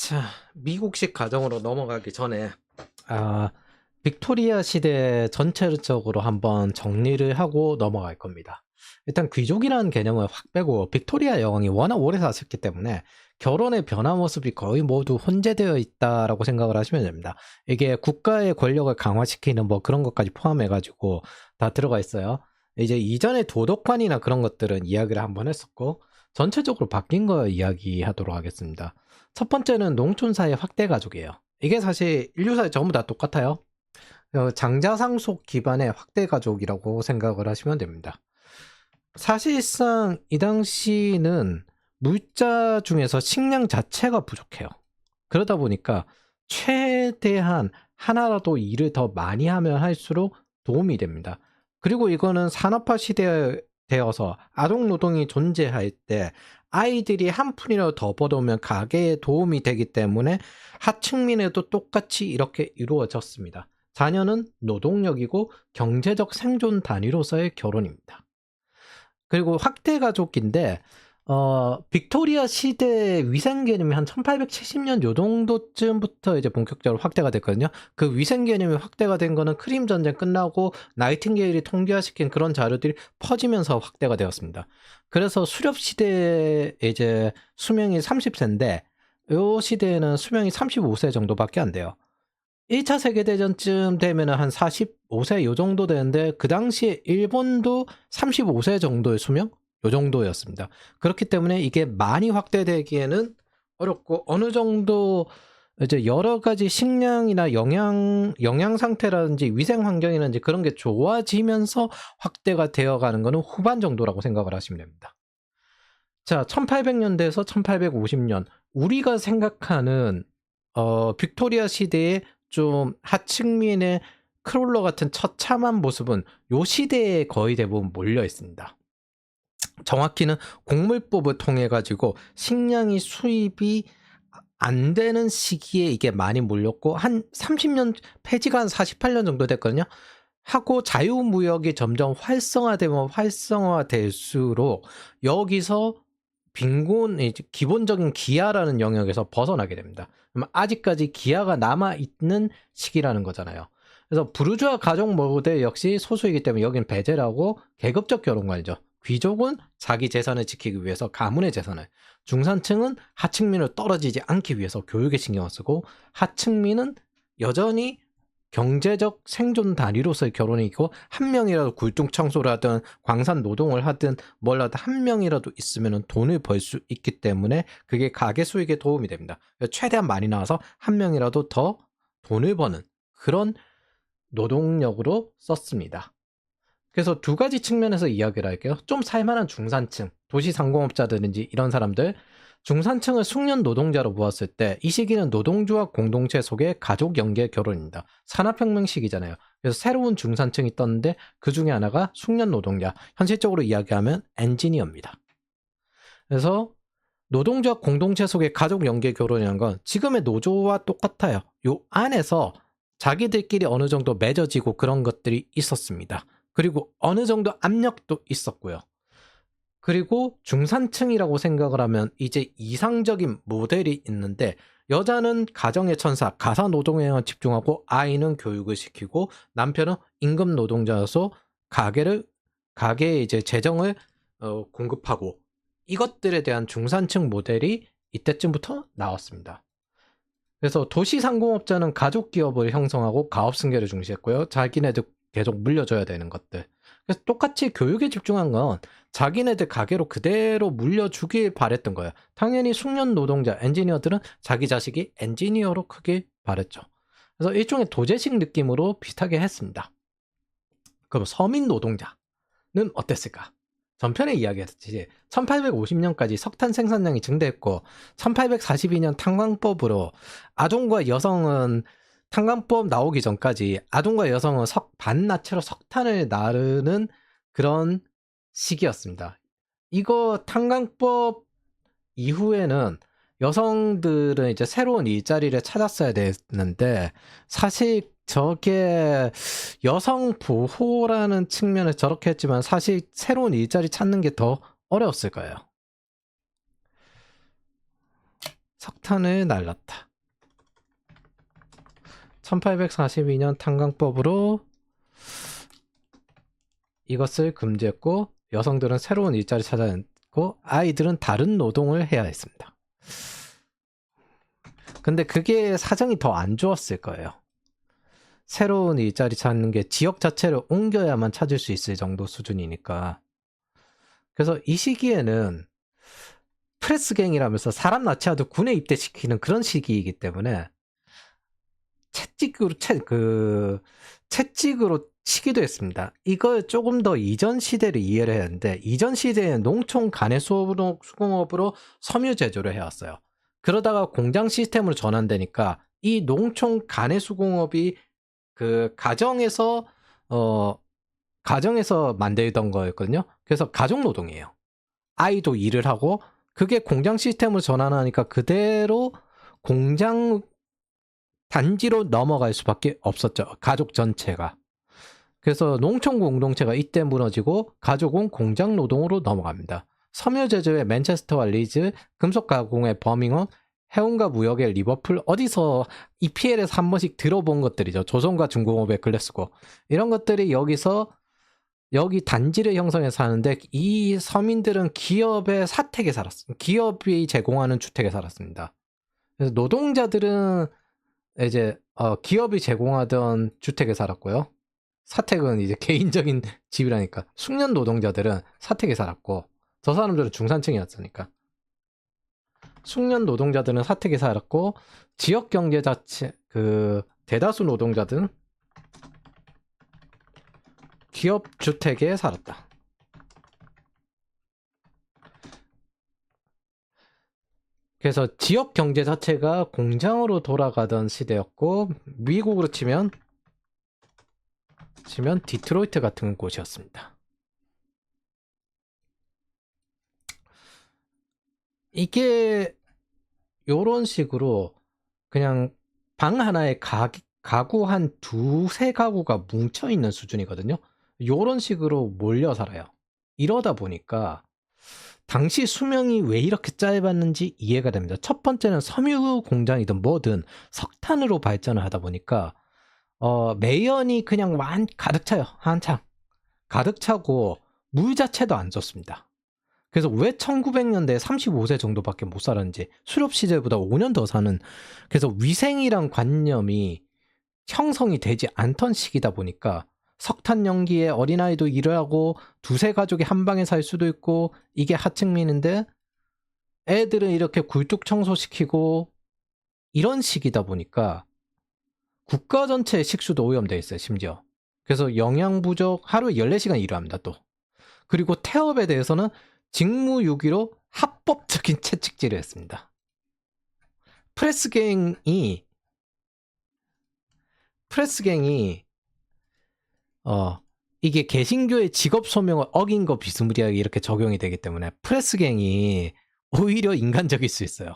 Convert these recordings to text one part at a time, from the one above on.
자, 미국식 가정으로 넘어가기 전에 아, 빅토리아 시대 전체적으로 한번 정리를 하고 넘어갈 겁니다. 일단 귀족이라는 개념을 확 빼고 빅토리아 여왕이 워낙 오래 사셨기 때문에 결혼의 변화 모습이 거의 모두 혼재되어 있다라고 생각을 하시면 됩니다. 이게 국가의 권력을 강화시키는 뭐 그런 것까지 포함해가지고 다 들어가 있어요. 이제 이전의 도덕관이나 그런 것들은 이야기를 한번 했었고 전체적으로 바뀐 거 이야기하도록 하겠습니다. 첫 번째는 농촌사회 확대 가족이에요. 이게 사실 인류사에 전부 다 똑같아요. 장자상속 기반의 확대 가족이라고 생각을 하시면 됩니다. 사실상 이 당시는 물자 중에서 식량 자체가 부족해요. 그러다 보니까 최대한 하나라도 일을 더 많이 하면 할수록 도움이 됩니다. 그리고 이거는 산업화 시대에 되어서 아동 노동이 존재할 때 아이들이 한 푼이라도 더 벌어오면 가게에 도움이 되기 때문에 하층민에도 똑같이 이렇게 이루어졌습니다. 자녀는 노동력이고 경제적 생존 단위로서의 결혼입니다. 그리고 확대 가족인데 빅토리아 시대 위생 개념이 한 1870년 요 정도쯤부터 이제 본격적으로 확대가 됐거든요. 그 위생 개념이 확대가 된 거는 크림 전쟁 끝나고 나이팅게일이 통계화시킨 그런 자료들이 퍼지면서 확대가 되었습니다. 그래서 수렵 시대에 이제 수명이 30세인데 요 시대에는 수명이 35세 정도밖에 안 돼요. 1차 세계대전쯤 되면은 한 45세 요 정도 되는데 그 당시에 일본도 35세 정도의 수명? 요 정도였습니다. 그렇기 때문에 이게 많이 확대되기에는 어렵고 어느 정도 이제 여러 가지 식량이나 영양 상태라든지 위생 환경이라든지 그런 게 좋아지면서 확대가 되어가는 거는 후반 정도라고 생각을 하시면 됩니다. 자, 1800년대에서 1850년 우리가 생각하는 빅토리아 시대의 좀 하층민의 크롤러 같은 처참한 모습은 요 시대에 거의 대부분 몰려 있습니다. 정확히는 곡물법을 통해 가지고 식량이 수입이 안 되는 시기에 이게 많이 몰렸고 한 30년 폐지가 한 48년 정도 됐거든요. 하고 자유무역이 점점 활성화되면 활성화될수록 여기서 빈곤 이제 기본적인 기아라는 영역에서 벗어나게 됩니다. 그럼 아직까지 기아가 남아 있는 시기라는 거잖아요. 그래서 부르주아 가족 모델 역시 소수이기 때문에 여기는 배제라고 계급적 결혼관이죠. 귀족은 자기 재산을 지키기 위해서 가문의 재산을, 중산층은 하층민으로 떨어지지 않기 위해서 교육에 신경을 쓰고 하층민은 여전히 경제적 생존 단위로서의 결혼이고 한 명이라도 굴뚝청소를 하든 광산 노동을 하든 뭘 하든 한 명이라도 있으면 돈을 벌 수 있기 때문에 그게 가계 수익에 도움이 됩니다. 최대한 많이 나와서 한 명이라도 더 돈을 버는 그런 노동력으로 썼습니다. 그래서 두 가지 측면에서 이야기를 할게요. 좀 살만한 중산층, 도시 상공업자들인지 이런 사람들, 중산층을 숙련 노동자로 보았을 때 이 시기는 노동조합 공동체 속의 가족 연계 결혼입니다. 산업혁명 시기잖아요. 그래서 새로운 중산층이 떴는데 그 중에 하나가 숙련 노동자, 현실적으로 이야기하면 엔지니어입니다. 그래서 노동조합 공동체 속의 가족 연계 결혼이라는 건 지금의 노조와 똑같아요. 요 안에서 자기들끼리 어느 정도 맺어지고 그런 것들이 있었습니다. 그리고 어느 정도 압력도 있었고요. 그리고 중산층이라고 생각을 하면 이제 이상적인 모델이 있는데 여자는 가정의 천사, 가사 노동에만 집중하고 아이는 교육을 시키고 남편은 임금 노동자여서 가게에 이제 재정을 공급하고 이것들에 대한 중산층 모델이 이때쯤부터 나왔습니다. 그래서 도시상공업자는 가족 기업을 형성하고 가업 승계를 중시했고요. 자기네들 계속 물려줘야 되는 것들. 그래서 똑같이 교육에 집중한 건 자기네들 가게로 그대로 물려주길 바랬던 거예요. 당연히 숙련 노동자, 엔지니어들은 자기 자식이 엔지니어로 크길 바랬죠. 그래서 일종의 도제식 느낌으로 비슷하게 했습니다. 그럼 서민 노동자는 어땠을까? 전편에 이야기했듯이 1850년까지 석탄 생산량이 증대했고 1842년 탄광법으로 아동과 여성은 탄광법 나오기 전까지 아동과 여성은 반나체로 석탄을 나르는 그런 시기였습니다. 이거 탄광법 이후에는 여성들은 이제 새로운 일자리를 찾았어야 됐는데 사실 저게 여성 보호라는 측면에서 저렇게 했지만 사실 새로운 일자리 찾는 게 더 어려웠을 거예요. 석탄을 날랐다. 1842년 탄광법으로 이것을 금지했고 여성들은 새로운 일자리 찾아냈고 아이들은 다른 노동을 해야 했습니다. 근데 그게 사정이 더 안 좋았을 거예요. 새로운 일자리 찾는 게 지역 자체를 옮겨야만 찾을 수 있을 정도 수준이니까. 그래서 이 시기에는 프레스갱이라면서 사람 나치아도 군에 입대시키는 그런 시기이기 때문에 채찍으로 치기도 했습니다. 이걸 조금 더 이전 시대를 이해를 해야 하는데 이전 시대에는 농촌 간의 수공업으로 섬유 제조를 해왔어요. 그러다가 공장 시스템으로 전환되니까 이 농촌 간의 수공업이 그 가정에서 만들던 거였거든요. 그래서 가족 노동이에요. 아이도 일을 하고 그게 공장 시스템으로 전환하니까 그대로 공장 단지로 넘어갈 수밖에 없었죠. 가족 전체가. 그래서 농촌 공동체가 이때 무너지고 가족은 공장 노동으로 넘어갑니다. 섬유 제조의 맨체스터와 리즈, 금속 가공의 버밍엄, 해운과 무역의 리버풀, 어디서 EPL에서 한 번씩 들어본 것들이죠. 조선과 중공업의 글래스고 이런 것들이 여기 단지를 형성해서 사는데 이 서민들은 기업의 사택에 살았습니다. 기업이 제공하는 주택에 살았습니다. 그래서 노동자들은 이제 기업이 제공하던 주택에 살았고요. 사택은 이제 개인적인 집이라니까. 숙련 노동자들은 사택에 살았고 저 사람들은 중산층이었으니까. 숙련 노동자들은 사택에 살았고 지역 경제 자체 대다수 노동자들은 기업 주택에 살았다. 그래서 지역 경제 자체가 공장으로 돌아가던 시대였고 미국으로 치면 디트로이트 같은 곳이었습니다. 이게 요런 식으로 그냥 방 하나에 가구 한 두세 가구가 뭉쳐있는 수준이거든요. 요런 식으로 몰려 살아요. 이러다 보니까 당시 수명이 왜 이렇게 짧았는지 이해가 됩니다. 첫 번째는 섬유 공장이든 뭐든 석탄으로 발전을 하다 보니까 매연이 그냥 가득 차요. 한창 가득 차고 물 자체도 안 좋습니다. 그래서 왜 1900년대에 35세 정도밖에 못 살았는지, 수렵 시절보다 5년 더 사는, 그래서 위생이란 관념이 형성이 되지 않던 시기다 보니까 석탄 연기에 어린아이도 일을 하고 두세 가족이 한 방에 살 수도 있고 이게 하층민인데 애들은 이렇게 굴뚝 청소시키고 이런 시기다 보니까 국가 전체의 식수도 오염돼 있어요. 심지어. 그래서 영양 부족, 하루에 14시간 일을 합니다. 또. 그리고 태업에 대해서는 직무유기로 합법적인 채찍질을 했습니다. 프레스갱이 이게 개신교의 직업 소명을 어긴 거 비스무리하게 이렇게 적용이 되기 때문에 프레스갱이 오히려 인간적일 수 있어요.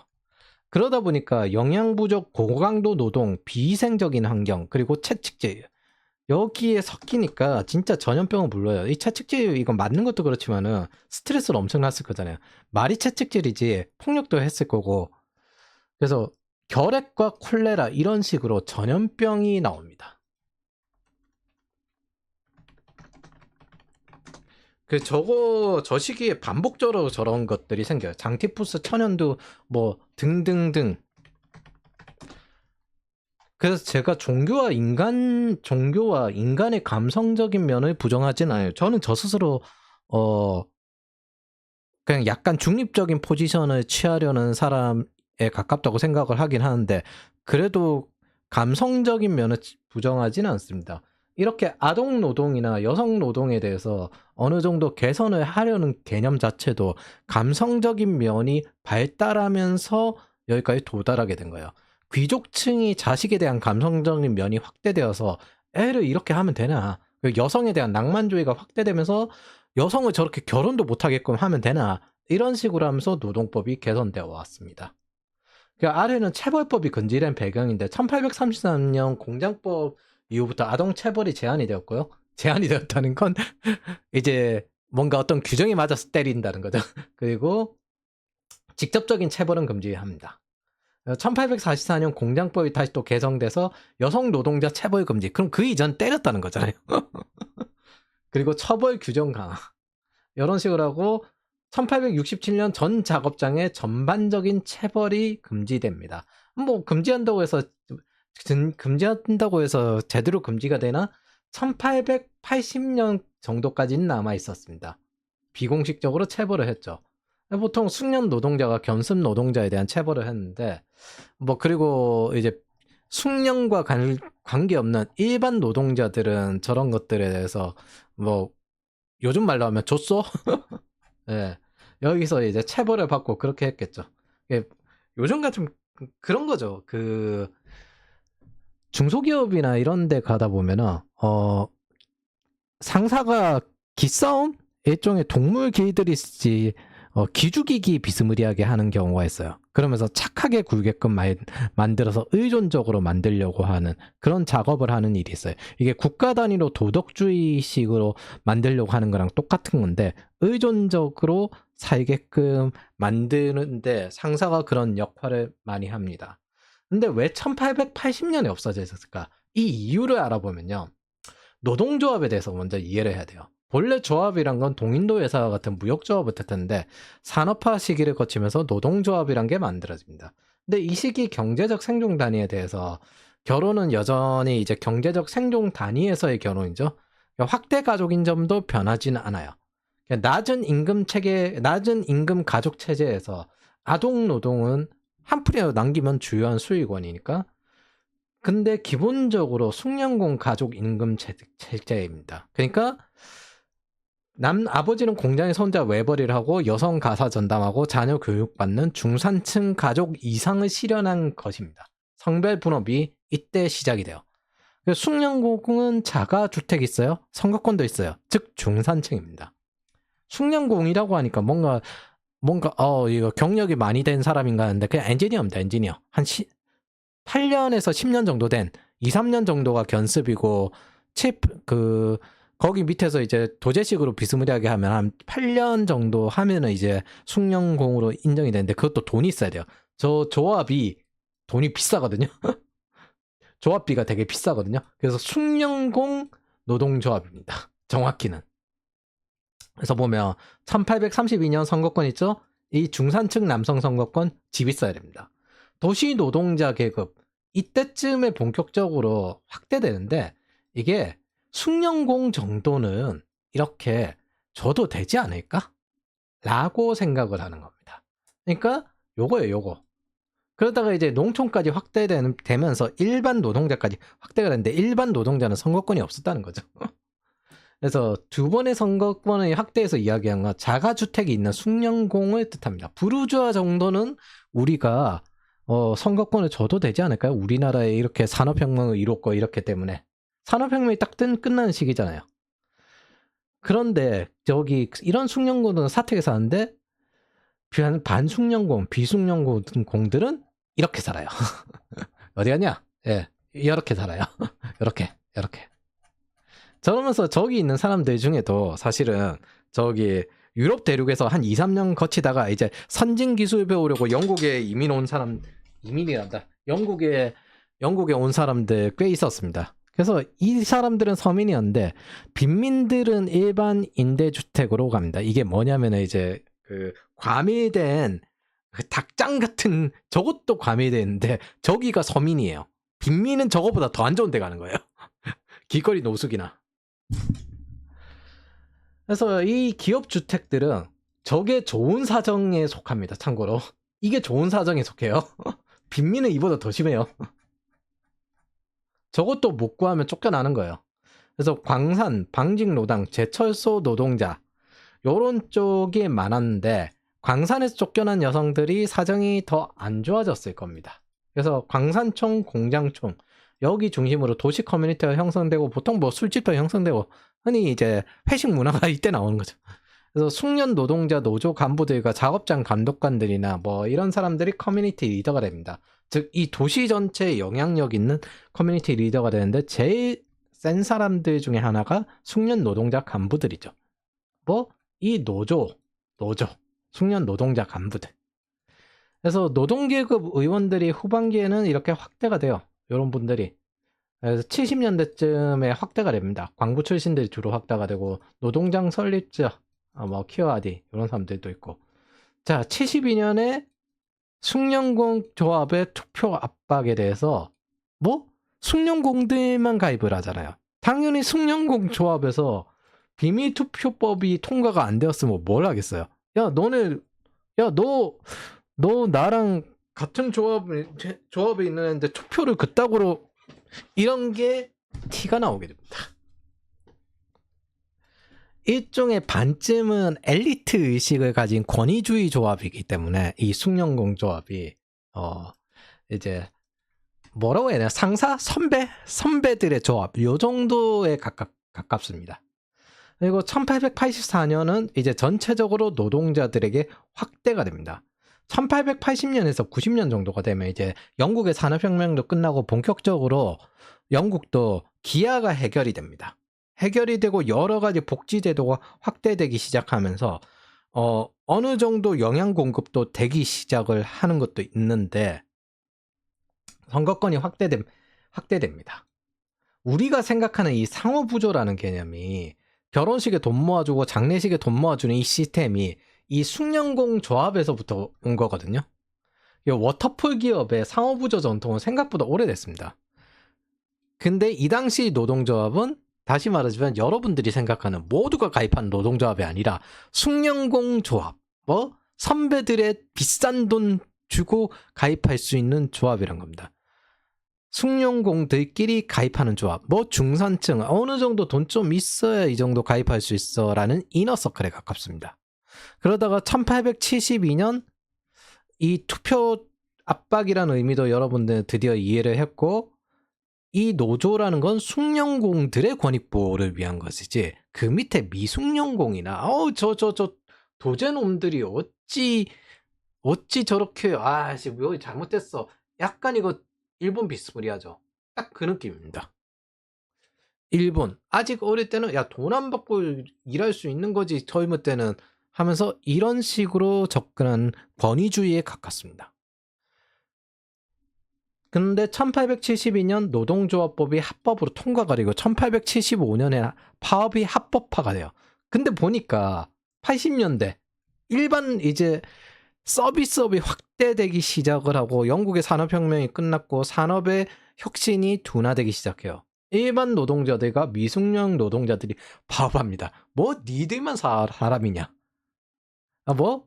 그러다 보니까 영양 부족, 고강도 노동, 비위생적인 환경, 그리고 채찍질 여기에 섞이니까 진짜 전염병을 불러요. 이 채찍질 이건 맞는 것도 그렇지만은 스트레스를 엄청 났을 거잖아요. 말이 채찍질이지 폭력도 했을 거고. 그래서 결핵과 콜레라 이런 식으로 전염병이 나옵니다. 저 시기에 반복적으로 저런 것들이 생겨요. 장티푸스, 천연두 뭐 등등등. 그래서 제가 종교와 인간의 감성적인 면을 부정하진 않아요. 저는 저 스스로 그냥 약간 중립적인 포지션을 취하려는 사람에 가깝다고 생각을 하긴 하는데 그래도 감성적인 면을 부정하지는 않습니다. 이렇게 아동 노동이나 여성 노동에 대해서 어느 정도 개선을 하려는 개념 자체도 감성적인 면이 발달하면서 여기까지 도달하게 된 거예요. 귀족층이 자식에 대한 감성적인 면이 확대되어서 애를 이렇게 하면 되나, 여성에 대한 낭만주의가 확대되면서 여성을 저렇게 결혼도 못하게끔 하면 되나, 이런 식으로 하면서 노동법이 개선되어 왔습니다. 그 아래는 체벌법이 근지된 배경인데 1833년 공장법 이후부터 아동 체벌이 제한이 되었고요. 제한이 되었다는 건 이제 뭔가 어떤 규정이 맞아서 때린다는 거죠. 그리고 직접적인 체벌은 금지합니다. 1844년 공장법이 다시 또 개정돼서 여성 노동자 체벌 금지. 그럼 그 이전 때렸다는 거잖아요. 그리고 처벌 규정 강화. 이런 식으로 하고 1867년 전 작업장의 전반적인 체벌이 금지됩니다. 뭐 금지한다고 해서 제대로 금지가 되나? 1880년 정도까지는 남아 있었습니다. 비공식적으로 체벌을 했죠. 보통 숙련 노동자가 견습 노동자에 대한 체벌을 했는데, 뭐 그리고 이제 숙련과 관계없는 일반 노동자들은 저런 것들에 대해서 뭐 요즘 말로 하면 줬어? 예. 여기서 이제 체벌을 받고 그렇게 했겠죠. 요즘 같은 그런 거죠. 그 중소기업이나 이런 데 가다 보면은 상사가 기싸움? 일종의 동물 개들이지 기죽이기 비스무리하게 하는 경우가 있어요. 그러면서 착하게 굴게끔 만들어서 의존적으로 만들려고 하는 그런 작업을 하는 일이 있어요. 이게 국가 단위로 도덕주의식으로 만들려고 하는 거랑 똑같은 건데 의존적으로 살게끔 만드는데 상사가 그런 역할을 많이 합니다. 근데 왜 1880년에 없어졌을까? 이 이유를 알아보면요. 노동조합에 대해서 먼저 이해를 해야 돼요. 본래 조합이란 건 동인도 회사와 같은 무역조합을 뜻하는데 산업화 시기를 거치면서 노동조합이란 게 만들어집니다. 근데 이 시기 경제적 생존 단위에 대해서 결혼은 여전히 이제 경제적 생존 단위에서의 결혼이죠. 확대 가족인 점도 변하지는 않아요. 낮은 임금 가족 체제에서 아동 노동은 한 푼이라도 남기면 주요한 수익원이니까. 근데 기본적으로 숙련공 가족 임금 체제입니다. 그러니까 아버지는 공장에서 혼자 외벌이를 하고 여성 가사 전담하고 자녀 교육받는 중산층 가족 이상을 실현한 것입니다. 성별 분업이 이때 시작이 돼요. 숙련공은 자가주택이 있어요. 선거권도 있어요. 즉 중산층입니다. 숙련공이라고 하니까 뭔가 이거 경력이 많이 된 사람인가 하는데 그냥 엔지니어입니다. 엔지니어. 한 8년에서 10년 정도 된 2, 3년 정도가 견습이고 거기 밑에서 이제 도제식으로 비스무리하게 하면 한 8년 정도 하면은 이제 숙련공으로 인정이 되는데 그것도 돈이 있어야 돼요. 저 조합이 돈이 비싸거든요. 조합비가 되게 비싸거든요. 그래서 숙련공 노동조합입니다. 정확히는. 그래서 보면 1832년 선거권 있죠? 이 중산층 남성 선거권 집 있어야 됩니다. 도시 노동자 계급 이때쯤에 본격적으로 확대되는데 이게 숙련공 정도는 이렇게 줘도 되지 않을까? 라고 생각을 하는 겁니다. 그러니까 요거예요, 요거. 그러다가 이제 농촌까지 확대되면서 일반 노동자까지 확대가 됐는데 일반 노동자는 선거권이 없었다는 거죠. 그래서 두 번의 선거권의 확대에서 이야기한 건 자가주택이 있는 숙련공을 뜻합니다. 부르주아 정도는 우리가 선거권을 줘도 되지 않을까요? 우리나라에 이렇게 산업혁명을 이뤘고 이렇기 때문에 산업혁명이 딱 끝나는 시기잖아요. 그런데 저기 이런 숙련공은 사택에서 하는데 반숙련공, 비숙련공들은 이렇게 살아요. 어디 갔냐? 예, 이렇게 살아요. 이렇게. 저러면서 저기 있는 사람들 중에도 사실은 저기 유럽 대륙에서 한 2, 3년 거치다가 이제 선진 기술 배우려고 영국에 이민이란다. 영국에 온 사람들 꽤 있었습니다. 그래서 이 사람들은 서민이었는데 빈민들은 일반 임대주택으로 갑니다. 이게 뭐냐면은 이제 그 과밀된 닭장 같은 저것도 과밀되는데 저기가 서민이에요. 빈민은 저거보다 더 안 좋은 데 가는 거예요. 길거리 노숙이나. 그래서 이 기업 주택들은 저게 좋은 사정에 속합니다. 참고로 이게 좋은 사정에 속해요. 빈민은 이보다 더 심해요. 저것도 못 구하면 쫓겨나는 거예요. 그래서 광산, 방직노당, 제철소 노동자 요런 쪽이 많았는데 광산에서 쫓겨난 여성들이 사정이 더 안 좋아졌을 겁니다. 그래서 광산촌, 공장촌 여기 중심으로 도시 커뮤니티가 형성되고 보통 뭐 술집도 형성되고 흔히 이제 회식 문화가 이때 나오는 거죠. 그래서 숙련 노동자 노조 간부들과 작업장 감독관들이나 뭐 이런 사람들이 커뮤니티 리더가 됩니다. 즉 이 도시 전체에 영향력 있는 커뮤니티 리더가 되는데 제일 센 사람들 중에 하나가 숙련 노동자 간부들이죠. 뭐 이 노조 숙련 노동자 간부들. 그래서 노동계급 의원들이 후반기에는 이렇게 확대가 돼요. 이런 분들이. 그래서 70년대쯤에 확대가 됩니다. 광부 출신들이 주로 확대가 되고 노동장 설립자, 뭐 키어아디 이런 사람들도 있고. 자, 72년에 숭령공 조합의 투표 압박에 대해서 뭐 숭령공들만 가입을 하잖아요. 당연히 숭령공 조합에서 비밀투표법이 통과가 안 되었으면 뭘 하겠어요. 야, 너 나랑 같은 조합에 있는 애인데 투표를 그따구로 이런 게 티가 나오게 됩니다. 일종의 반쯤은 엘리트 의식을 가진 권위주의 조합이기 때문에 이 숭령공 조합이 이제 뭐라고 해야 되나, 상사? 선배들의 조합 요 정도에 가깝습니다. 그리고 1884년은 이제 전체적으로 노동자들에게 확대가 됩니다. 1880년에서 90년 정도가 되면 이제 영국의 산업혁명도 끝나고 본격적으로 영국도 기아가 해결이 됩니다. 해결이 되고 여러 가지 복지제도가 확대되기 시작하면서 어느 정도 영양 공급도 되기 시작을 하는 것도 있는데 선거권이 확대됩니다. 우리가 생각하는 이 상호부조라는 개념이 결혼식에 돈 모아주고 장례식에 돈 모아주는 이 시스템이 이 숭령공 조합에서부터 온 거거든요. 이 워터풀 기업의 상호부조 전통은 생각보다 오래됐습니다. 근데 이 당시 노동조합은 다시 말하자면 여러분들이 생각하는 모두가 가입한 노동조합이 아니라 숭령공 조합, 뭐 선배들의 비싼 돈 주고 가입할 수 있는 조합이란 겁니다. 숭령공들끼리 가입하는 조합, 뭐 중산층, 어느 정도 돈 좀 있어야 이 정도 가입할 수 있어 라는 이너서클에 가깝습니다. 그러다가 1872년 이 투표 압박이라는 의미도 여러분들 드디어 이해를 했고, 이 노조라는 건 숭령공들의 권익보호를 위한 것이지 그 밑에 미숭령공이나 저 도제놈들이 어찌 저렇게 뭐 잘못됐어, 약간 이거 일본 비스무리하죠. 딱 그 느낌입니다. 일본 아직 어릴 때는 야, 돈 안 받고 일할 수 있는 거지 젊을 때는 하면서 이런 식으로 접근한 권위주의에 가깝습니다. 근데 1872년 노동조합법이 합법으로 통과가 되고 1875년에 파업이 합법화가 돼요. 근데 보니까 80년대 일반 이제 서비스업이 확대되기 시작을 하고 영국의 산업혁명이 끝났고 산업의 혁신이 둔화되기 시작해요. 일반 노동자들과 미숙련 노동자들이 파업합니다. 뭐 니들만 사람이냐? 뭐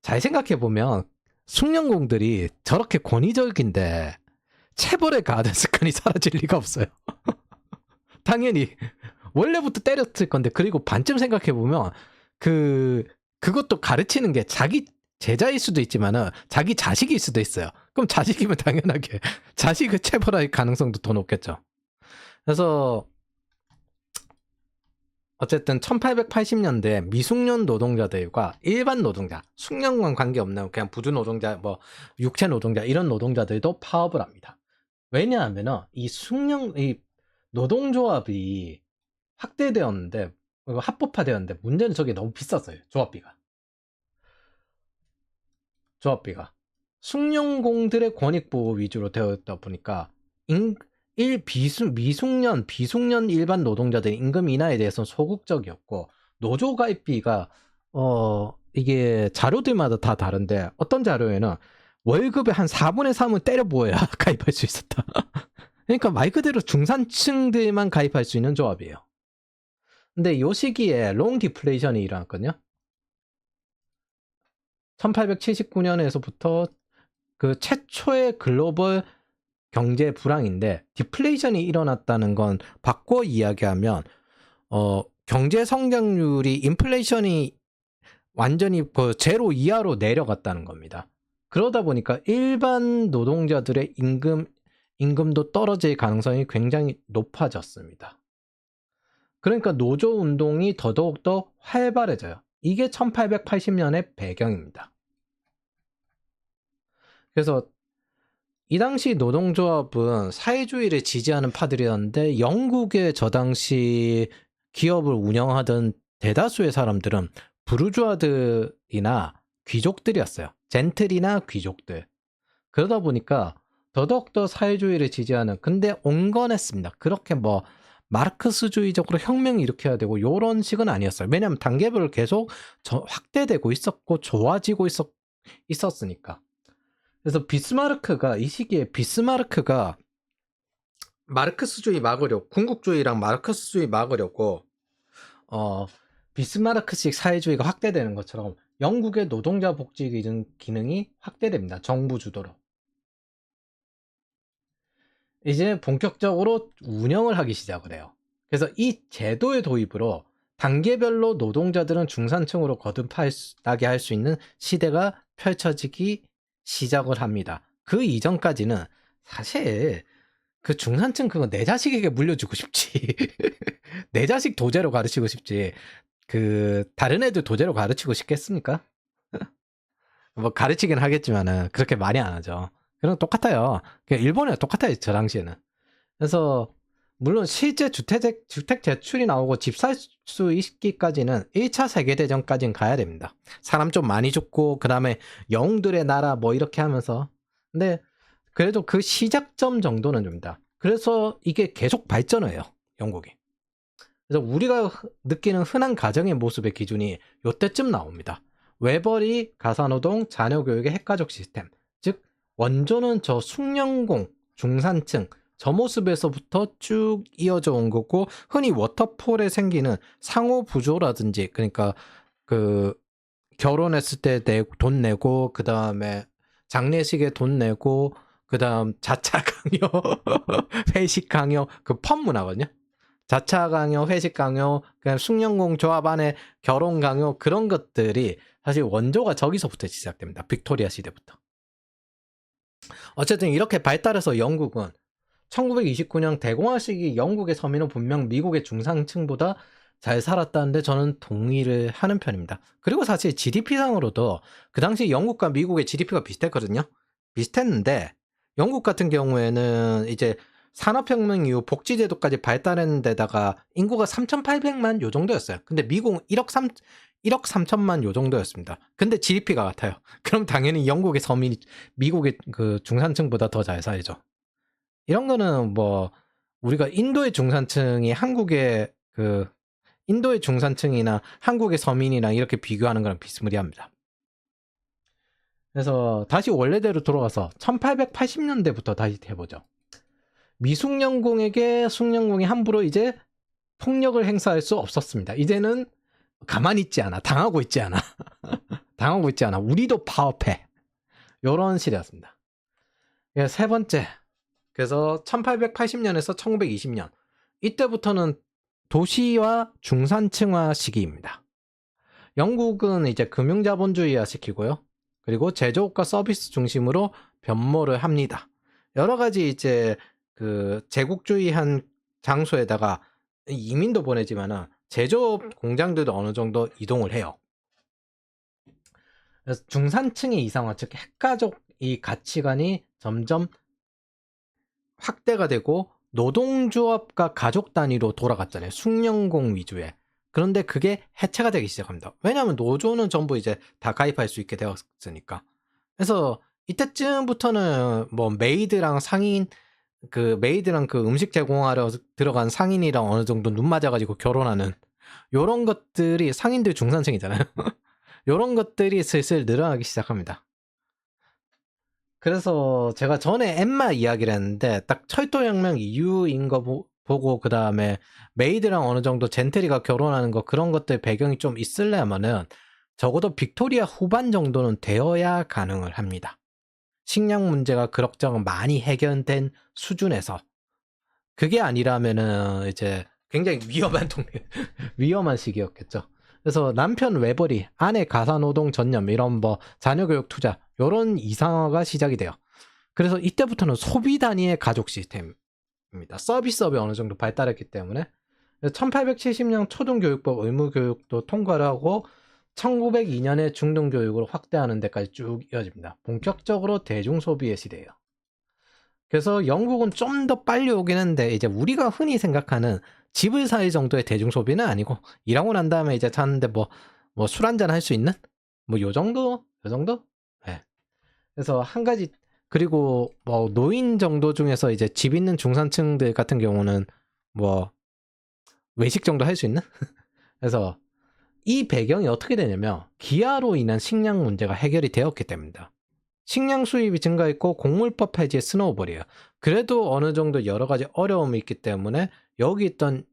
잘 생각해보면 숙련공들이 저렇게 권위적인데 체벌에 가하던 습관이 사라질 리가 없어요. 당연히 원래부터 때렸을 건데, 그리고 반쯤 생각해보면 그것도 가르치는 게 자기 제자일 수도 있지만은 자기 자식일 수도 있어요. 그럼 자식이면 당연하게 자식을 체벌할 가능성도 더 높겠죠. 그래서 어쨌든 1880년대 미숙련 노동자들과 일반 노동자, 숙련과 관계없는 그냥 부주 노동자, 뭐 육체 노동자 이런 노동자들도 파업을 합니다. 왜냐하면은 이 노동조합이 확대되었는데, 합법화되었는데 문제는 저게 너무 비쌌어요. 조합비가 숙련공들의 권익보호 위주로 되었다 보니까 비숙련 일반 노동자들의 임금 인하에 대해서는 소극적이었고, 노조 가입비가 이게 자료들마다 다 다른데 어떤 자료에는 월급의 한 4분의 3은 때려 부어야 가입할 수 있었다. 그러니까 말 그대로 중산층들만 가입할 수 있는 조합이에요. 근데 이 시기에 롱 디플레이션이 일어났거든요. 1879년에서부터 그 최초의 글로벌 경제 불황인데, 디플레이션이 일어났다는 건 바꿔 이야기하면 경제 성장률이 인플레이션이 완전히 제로 이하로 내려갔다는 겁니다. 그러다 보니까 일반 노동자들의 임금도 떨어질 가능성이 굉장히 높아졌습니다. 그러니까 노조 운동이 더더욱더 활발해져요. 이게 1880년의 배경입니다. 그래서 이 당시 노동조합은 사회주의를 지지하는 파들이었는데, 영국의 저 당시 기업을 운영하던 대다수의 사람들은 부르주아들이나 귀족들이었어요. 젠틀이나 귀족들. 그러다 보니까 더더욱더 사회주의를 지지하는, 근데 온건했습니다. 그렇게 뭐 마르크스주의적으로 혁명을 일으켜야 되고 요런 식은 아니었어요. 왜냐하면 단계별로 계속 확대되고 있었고 좋아지고 있었으니까. 그래서 비스마르크가 이 시기에 마르크스주의 막으려고, 군국주의랑 마르크스주의 막으려고 비스마르크식 사회주의가 확대되는 것처럼 영국의 노동자 복지 기능이 확대됩니다. 정부 주도로. 이제 본격적으로 운영을 하기 시작을 해요. 그래서 이 제도의 도입으로 단계별로 노동자들은 중산층으로 거듭나게 할 수 있는 시대가 펼쳐지기 시작을 합니다. 그 이전까지는 사실 그 중산층 그거 내 자식에게 물려주고 싶지. 내 자식 도제로 가르치고 싶지. 그 다른 애들 도제로 가르치고 싶겠습니까? 뭐 가르치긴 하겠지만은 그렇게 많이 안 하죠. 그럼 똑같아요. 일본이랑 똑같아요. 저 당시에는. 그래서 물론 실제 주택 대출이 나오고 집 살 수 있기까지는 1차 세계대전까지는 가야 됩니다. 사람 좀 많이 죽고 그 다음에 영웅들의 나라 뭐 이렇게 하면서. 근데 그래도 그 시작점 정도는 줍니다. 그래서 이게 계속 발전을 해요. 영국이. 그래서 우리가 느끼는 흔한 가정의 모습의 기준이 요때쯤 나옵니다. 외벌이, 가사노동, 자녀교육의 핵가족 시스템. 즉 원조는 저 숭령공, 중산층 저 모습에서부터 쭉 이어져 온 거고, 흔히 워터폴에 생기는 상호 부조라든지, 그러니까 그 결혼했을 때 돈 내고, 그 다음에 장례식에 돈 내고, 그 다음 자차 강요, 회식 강요, 그 펌 문화거든요. 자차 강요, 회식 강요, 그냥 숭령공 조합 안에 결혼 강요, 그런 것들이 사실 원조가 저기서부터 시작됩니다. 빅토리아 시대부터. 어쨌든 이렇게 발달해서 영국은 1929년 대공화 시기 영국의 서민은 분명 미국의 중산층보다 잘 살았다는데 저는 동의를 하는 편입니다. 그리고 사실 GDP상으로도 그 당시 영국과 미국의 GDP가 비슷했거든요. 비슷했는데 영국 같은 경우에는 이제 산업혁명 이후 복지제도까지 발달했는 데다가 인구가 3,800만 요 정도였어요. 근데 미국은 1억 3천만 요 정도였습니다. 근데 GDP가 같아요. 그럼 당연히 영국의 서민이 미국의 그 중산층보다 더 잘 살죠. 이런 거는 뭐 우리가 인도의 중산층이 인도의 중산층이나 한국의 서민이랑 이렇게 비교하는 거랑 비스무리합니다. 그래서 다시 원래대로 돌아가서 1880년대부터 다시 해보죠. 미숙련공에게 숙련공이 함부로 이제 폭력을 행사할 수 없었습니다. 이제는 가만히 있지 않아. 당하고 있지 않아. 당하고 있지 않아. 우리도 파업해. 요런 시대였습니다. 세 번째. 그래서 1880년에서 1920년. 이때부터는 도시와 중산층화 시기입니다. 영국은 이제 금융자본주의화 시키고요. 그리고 제조업과 서비스 중심으로 변모를 합니다. 여러 가지 이제 그 제국주의한 장소에다가 이민도 보내지만은 제조업 공장들도 어느 정도 이동을 해요. 그래서 중산층의 이상화, 즉 핵가족 이 가치관이 점점 확대가 되고 노동조합과 가족 단위로 돌아갔잖아요. 숙련공 위주의. 그런데 그게 해체가 되기 시작합니다. 왜냐하면 노조는 전부 이제 다 가입할 수 있게 되었으니까. 그래서 이때쯤부터는 뭐 메이드랑 그 음식 제공하러 들어간 상인이랑 어느 정도 눈 맞아가지고 결혼하는 요런 것들이, 상인들 중산층이잖아요. 요런 것들이 슬슬 늘어나기 시작합니다. 그래서 제가 전에 엠마 이야기를 했는데 딱 철도혁명 이후인 거 보고 그 다음에 메이드랑 어느 정도 젠트리가 결혼하는 거, 그런 것들 배경이 좀 있으려면은 적어도 빅토리아 후반 정도는 되어야 가능을 합니다. 식량 문제가 그럭저럭 많이 해결된 수준에서. 그게 아니라면은 이제 굉장히 위험한 위험한 시기였겠죠. 그래서 남편 외벌이, 아내 가사노동 전념, 이런 뭐 자녀교육 투자, 요런 이상화가 시작이 돼요. 그래서 이때부터는 소비 단위의 가족 시스템입니다. 서비스업이 어느 정도 발달했기 때문에 1870년 초등교육법 의무교육도 통과를 하고 1902년에 중등교육으로 확대하는 데까지 쭉 이어집니다. 본격적으로 대중소비의 시대예요. 그래서 영국은 좀 더 빨리 오긴 했는데 이제 우리가 흔히 생각하는 집을 살 정도의 대중소비는 아니고, 일하고 난 다음에 이제 자는데 뭐 술 한잔 할 수 있는 뭐 요 정도? 네. 그래서 한 가지, 그리고 뭐 노인 정도 중에서 이제 집 있는 중산층들 같은 경우는 뭐 외식 정도 할 수 있는? 그래서 이 배경이 어떻게 되냐면 기아로 인한 식량 문제가 해결이 되었기 때문이다. 식량 수입이 증가했고 곡물법 폐지의 스노우볼이에요. 그래도 어느 정도 여러 가지 어려움이 있기 때문에 여기 있던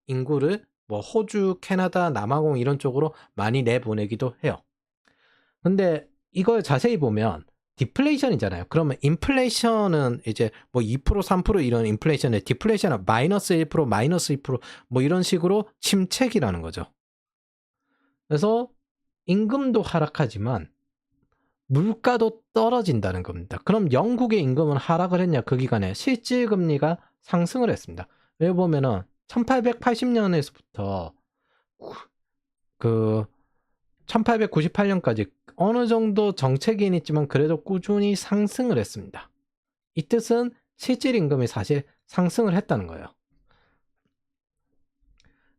인구를 뭐 호주, 캐나다, 남아공 이런 쪽으로 많이 내보내기도 해요. 근데 이걸 자세히 보면 디플레이션이잖아요. 그러면 인플레이션은 이제 뭐 2%, 3% 이런 인플레이션에 디플레이션은 마이너스 1%, 마이너스 2%뭐 이런 식으로 침체기라는 거죠. 그래서 임금도 하락하지만 물가도 떨어진다는 겁니다. 그럼 영국의 임금은 하락을 했냐? 그 기간에 실질 금리가 상승을 했습니다. 여기 보면은 1880년에서부터 그 1898년까지 어느 정도 정체기는 있지만 그래도 꾸준히 상승을 했습니다. 이 뜻은 실질 임금이 사실 상승을 했다는 거예요.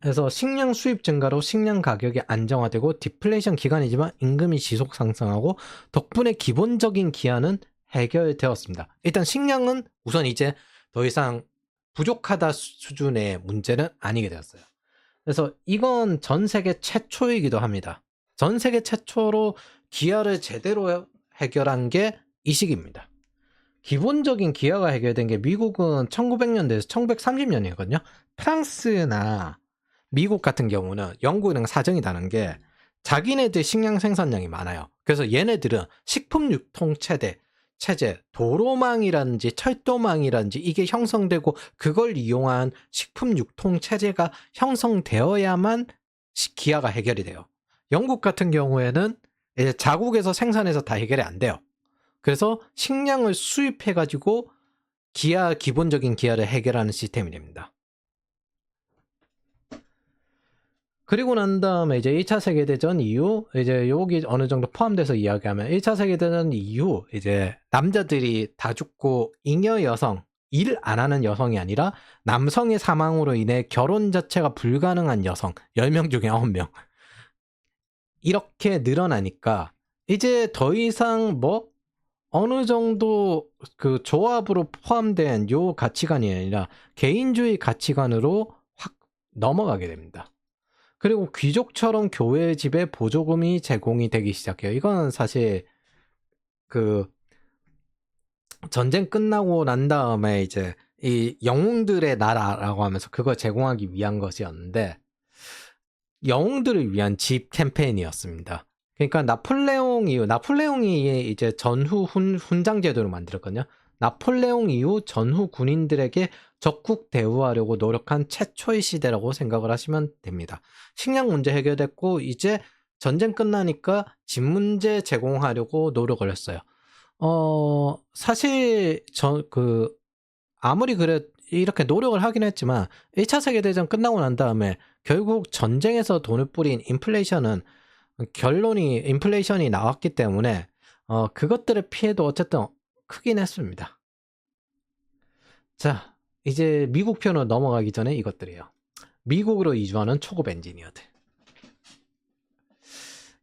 그래서 식량 수입 증가로 식량 가격이 안정화되고 디플레이션 기간이지만 임금이 지속 상승하고 덕분에 기본적인 기한은 해결되었습니다. 일단 식량은 우선 이제 더 이상 부족하다 수준의 문제는 아니게 되었어요. 그래서 이건 전 세계 최초이기도 합니다. 전 세계 최초로 기아를 제대로 해결한 게 이 시기입니다. 기본적인 기아가 해결된 게 미국은 1900년대에서 1930년이거든요. 프랑스나 미국 같은 경우는 영국이랑 사정이 다른 게 자기네들 식량 생산량이 많아요. 그래서 얘네들은 식품 유통 체제, 도로망이라든지 철도망이라든지 이게 형성되고 그걸 이용한 식품 유통 체제가 형성되어야만 기아가 해결이 돼요. 영국 같은 경우에는 이제 자국에서 생산해서 다 해결이 안 돼요. 그래서 식량을 수입해가지고 기본적인 기아를 해결하는 시스템이 됩니다. 그리고 난 다음에 이제 1차 세계대전 이후 이제 여기 어느 정도 포함돼서 이야기하면 1차 세계대전 이후 이제 남자들이 다 죽고 잉여 여성, 일 안 하는 여성이 아니라 남성의 사망으로 인해 결혼 자체가 불가능한 여성 10명 중에 9명 이렇게 늘어나니까 이제 더 이상 뭐 어느 정도 그 조합으로 포함된 요 가치관이 아니라 개인주의 가치관으로 확 넘어가게 됩니다. 그리고 귀족처럼 교회 집에 보조금이 제공이 되기 시작해요. 이건 사실 그 전쟁 끝나고 난 다음에 이제 이 영웅들의 나라라고 하면서 그걸 제공하기 위한 것이었는데 영웅들을 위한 집 캠페인이었습니다. 그러니까 나폴레옹이 이제 전후 훈장 제도를 만들었거든요. 나폴레옹 이후 전후 군인들에게 적극 대우하려고 노력한 최초의 시대라고 생각을 하시면 됩니다. 식량 문제 해결됐고 이제 전쟁 끝나니까 집 문제 제공하려고 노력을 했어요. 사실 아무리 그래 이렇게 노력을 하긴 했지만 1차 세계대전 끝나고 난 다음에 결국 전쟁에서 돈을 뿌린 인플레이션은 결론이 인플레이션이 나왔기 때문에 그것들의 피해도 어쨌든 크긴 했습니다. 자, 이제 미국 편으로 넘어가기 전에 이것들이에요. 미국으로 이주하는 초급 엔지니어들.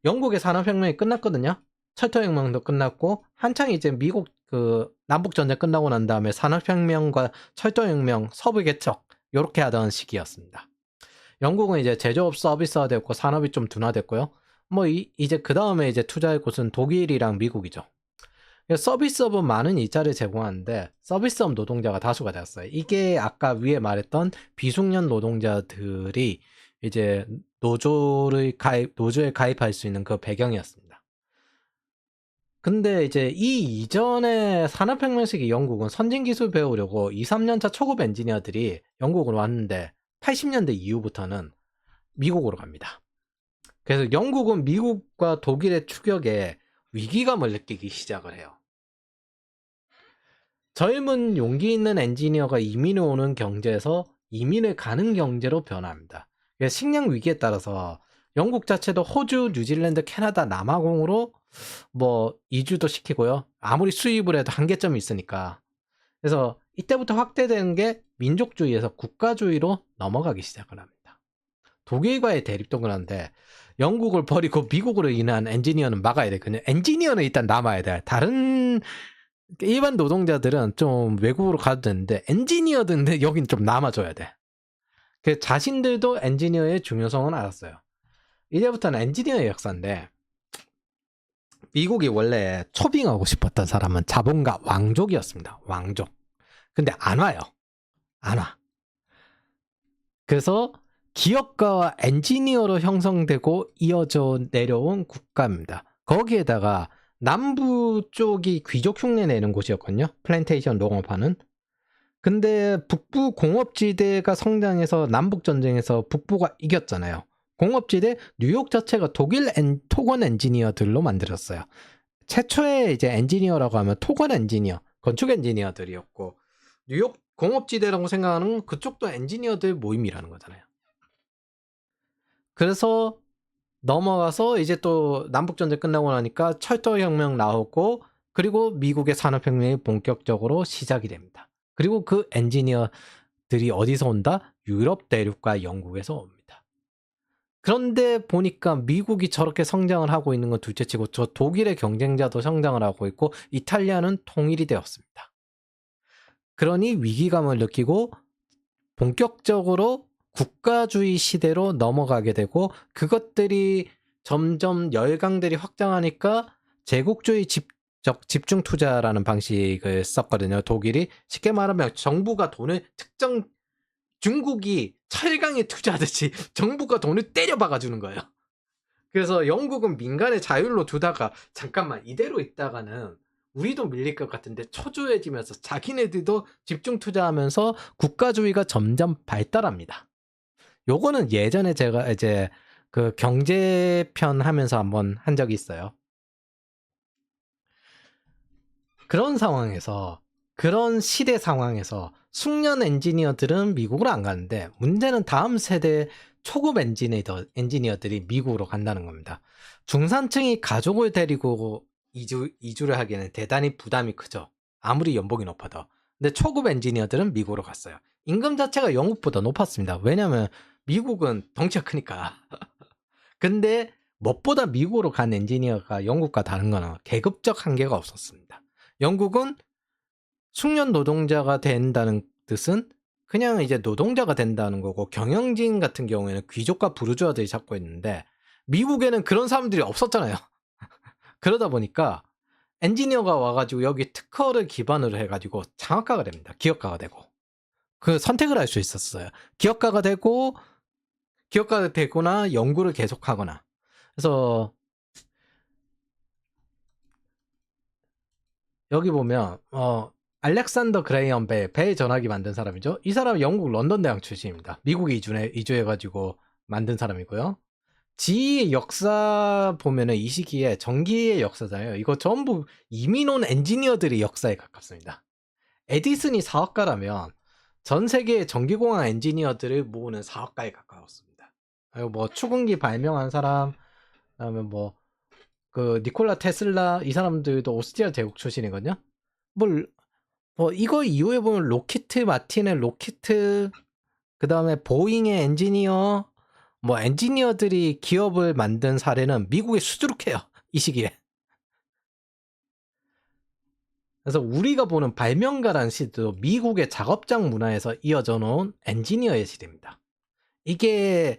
영국의 산업혁명이 끝났거든요. 철도혁명도 끝났고 한창 이제 미국 그 남북전쟁 끝나고 난 다음에 산업혁명과 철도혁명, 서부개척 이렇게 하던 시기였습니다. 영국은 이제 제조업 서비스화 됐고 산업이 좀 둔화됐고요. 뭐 이제 그 다음에 이제 투자할 곳은 독일이랑 미국이죠. 서비스업은 많은 일자리를 제공하는데 서비스업 노동자가 다수가 되었어요. 이게 아까 위에 말했던 비숙련 노동자들이 이제 노조에 가입할 수 있는 그 배경이었습니다. 근데 이제 이 이전에 산업혁명 시기 영국은 선진기술 배우려고 2, 3년차 초급 엔지니어들이 영국으로 왔는데 80년대 이후부터는 미국으로 갑니다. 그래서 영국은 미국과 독일의 추격에 위기감을 느끼기 시작을 해요. 젊은 용기 있는 엔지니어가 이민을 오는 경제에서 이민을 가는 경제로 변화합니다. 식량 위기에 따라서 영국 자체도 호주, 뉴질랜드, 캐나다, 남아공으로 뭐 이주도 시키고요. 아무리 수입을 해도 한계점이 있으니까. 그래서 이때부터 확대되는 게 민족주의에서 국가주의로 넘어가기 시작을 합니다. 독일과의 대립도 그런데 영국을 버리고 미국으로 인한 엔지니어는 막아야 되거든요. 엔지니어는 일단 남아야 돼. 다른 일반 노동자들은 좀 외국으로 가도 되는데 엔지니어들은 여긴 좀 남아줘야 돼. 그 자신들도 엔지니어의 중요성은 알았어요. 이제부터는 엔지니어의 역사인데 미국이 원래 초빙하고 싶었던 사람은 자본가 왕족이었습니다. 왕족. 근데 안 와요. 안 와. 그래서 기업가와 엔지니어로 형성되고 이어져 내려온 국가입니다. 거기에다가 남부 쪽이 귀족 흉내 내는 곳이었거든요. 플랜테이션 농업하는. 근데 북부 공업지대가 성장해서 남북전쟁에서 북부가 이겼잖아요. 공업지대 뉴욕 자체가 토건 엔지니어들로 만들었어요. 최초의 이제 엔지니어라고 하면 토건 엔지니어, 건축 엔지니어들이었고 뉴욕 공업지대라고 생각하는 그쪽도 엔지니어들 모임이라는 거잖아요. 그래서 넘어가서 이제 또 남북전쟁 끝나고 나니까 철도혁명 나오고 그리고 미국의 산업혁명이 본격적으로 시작이 됩니다. 그리고 그 엔지니어들이 어디서 온다? 유럽 대륙과 영국에서 옵니다. 그런데 보니까 미국이 저렇게 성장을 하고 있는 건 둘째치고 저 독일의 경쟁자도 성장을 하고 있고 이탈리아는 통일이 되었습니다. 그러니 위기감을 느끼고 본격적으로 국가주의 시대로 넘어가게 되고 그것들이 점점 열강들이 확장하니까 제국주의 집중 투자라는 방식을 썼거든요. 독일이 쉽게 말하면 정부가 돈을 중국이 철강에 투자하듯이 정부가 돈을 때려박아 주는 거예요. 그래서 영국은 민간의 자율로 두다가 잠깐만 이대로 있다가는 우리도 밀릴 것 같은데 초조해지면서 자기네들도 집중 투자하면서 국가주의가 점점 발달합니다. 요거는 예전에 제가 이제 그 경제편 하면서 한번 한 적이 있어요. 그런 상황에서 그런 시대 상황에서 숙련 엔지니어들은 미국으로 안 가는데 문제는 다음 세대 초급 엔지니어들이 미국으로 간다는 겁니다. 중산층이 가족을 데리고 이주를 하기에는 대단히 부담이 크죠. 아무리 연봉이 높아도. 근데 초급 엔지니어들은 미국으로 갔어요. 임금 자체가 영국보다 높았습니다. 왜냐면 미국은 덩치가 크니까. 근데 무엇보다 미국으로 간 엔지니어가 영국과 다른 거는 계급적 한계가 없었습니다. 영국은 숙련 노동자가 된다는 뜻은 그냥 이제 노동자가 된다는 거고 경영진 같은 경우에는 귀족과 부르주아들이 잡고 있는데 미국에는 그런 사람들이 없었잖아요. 그러다 보니까 엔지니어가 와가지고 여기 특허를 기반으로 해가지고 장학가가 됩니다. 기업가가 되고 그 선택을 할 수 있었어요. 기업가가 되거나 연구를 계속하거나. 그래서 여기 보면 알렉산더 그레이엄 벨 전화기 만든 사람이죠. 이 사람은 영국 런던 대학 출신입니다. 미국에 이주해가지고 만든 사람이고요. 지의 역사 보면은 이 시기에 전기의 역사잖아요. 이거 전부 이민 온 엔지니어들의 역사에 가깝습니다. 에디슨이 사업가라면 전 세계의 전기공학 엔지니어들을 모으는 사업가에 가까웠습니다. 그리고 뭐 추궁기 발명한 사람, 그다음에 뭐 그 니콜라 테슬라 이 사람들도 오스트리아 제국 출신이거든요. 뭐 이거 이후에 보면 로키트 마틴의 로키트, 그 다음에 보잉의 엔지니어, 뭐 엔지니어들이 기업을 만든 사례는 미국에 수두룩해요. 이 시기에. 그래서 우리가 보는 발명가라는 시대도 미국의 작업장 문화에서 이어져 놓은 엔지니어의 시대입니다. 이게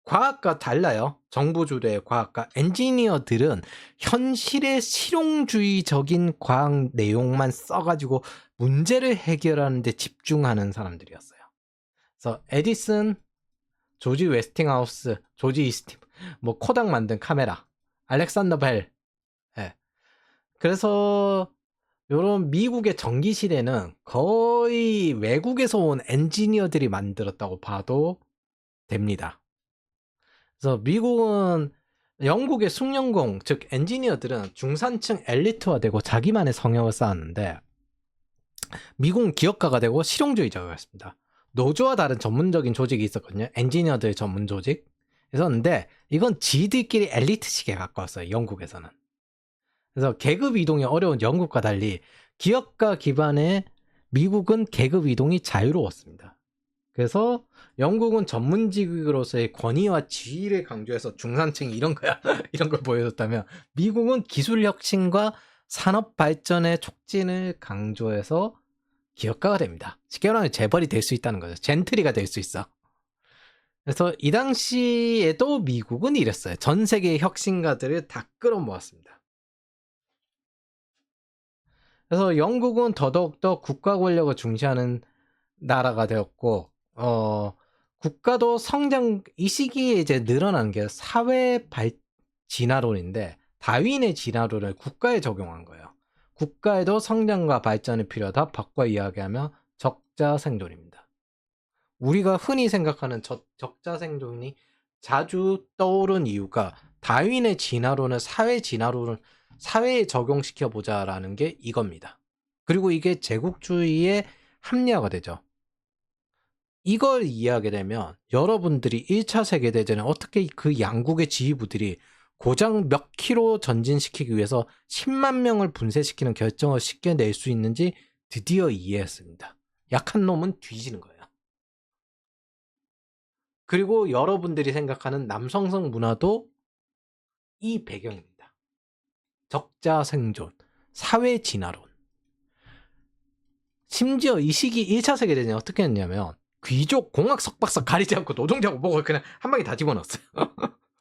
과학과 달라요. 정부 주도의 과학과. 엔지니어들은 현실의 실용주의적인 과학 내용만 써가지고 문제를 해결하는 데 집중하는 사람들이었어요. 그래서 에디슨, 조지 웨스팅하우스, 조지 이스틴, 뭐 코닥 만든 카메라, 알렉산더 벨. 예. 그래서 요런 미국의 전기 시대는 거의 외국에서 온 엔지니어들이 만들었다고 봐도 됩니다. 그래서 미국은 영국의 숙련공, 즉 엔지니어들은 중산층 엘리트화되고 자기만의 성역을 쌓았는데 미국은 기업가가 되고 실용주의자였습니다. 노조와 다른 전문적인 조직이 있었거든요. 엔지니어들 전문 조직. 있었는데 이건 지들끼리 엘리트식에 가까웠어요. 영국에서는. 그래서 계급 이동이 어려운 영국과 달리 기업가 기반의 미국은 계급 이동이 자유로웠습니다. 그래서 영국은 전문직으로서의 권위와 지위를 강조해서 중산층이 이런 거야 이런 걸 보여줬다면 미국은 기술 혁신과 산업 발전의 촉진을 강조해서 기업가가 됩니다. 쉽게 말하면 재벌이 될 수 있다는 거죠. 젠트리가 될 수 있어. 그래서 이 당시에도 미국은 이랬어요. 전 세계의 혁신가들을 다 끌어모았습니다. 그래서 영국은 더더욱더 국가 권력을 중시하는 나라가 되었고, 국가도 성장, 이 시기에 이제 늘어난 게 사회 진화론인데, 다윈의 진화론을 국가에 적용한 거예요. 국가에도 성장과 발전이 필요하다. 바꿔 이야기하며 적자 생존입니다. 우리가 흔히 생각하는 적자 생존이 자주 떠오른 이유가 다윈의 진화론을 사회에 적용시켜 보자라는 게 이겁니다. 그리고 이게 제국주의의 합리화가 되죠. 이걸 이해하게 되면 여러분들이 1차 세계대전에 어떻게 그 양국의 지휘부들이 고작 몇 킬로 전진시키기 위해서 10만 명을 분쇄시키는 결정을 쉽게 낼 수 있는지 드디어 이해했습니다. 약한 놈은 뒤지는 거예요. 그리고 여러분들이 생각하는 남성성 문화도 이 배경입니다. 적자 생존, 사회 진화론. 심지어 이 시기 1차 세계대전이 어떻게 했냐면 귀족, 공학 석박사 가리지 않고 노동자고 뭐고 그냥 한 방에 다 집어넣었어요.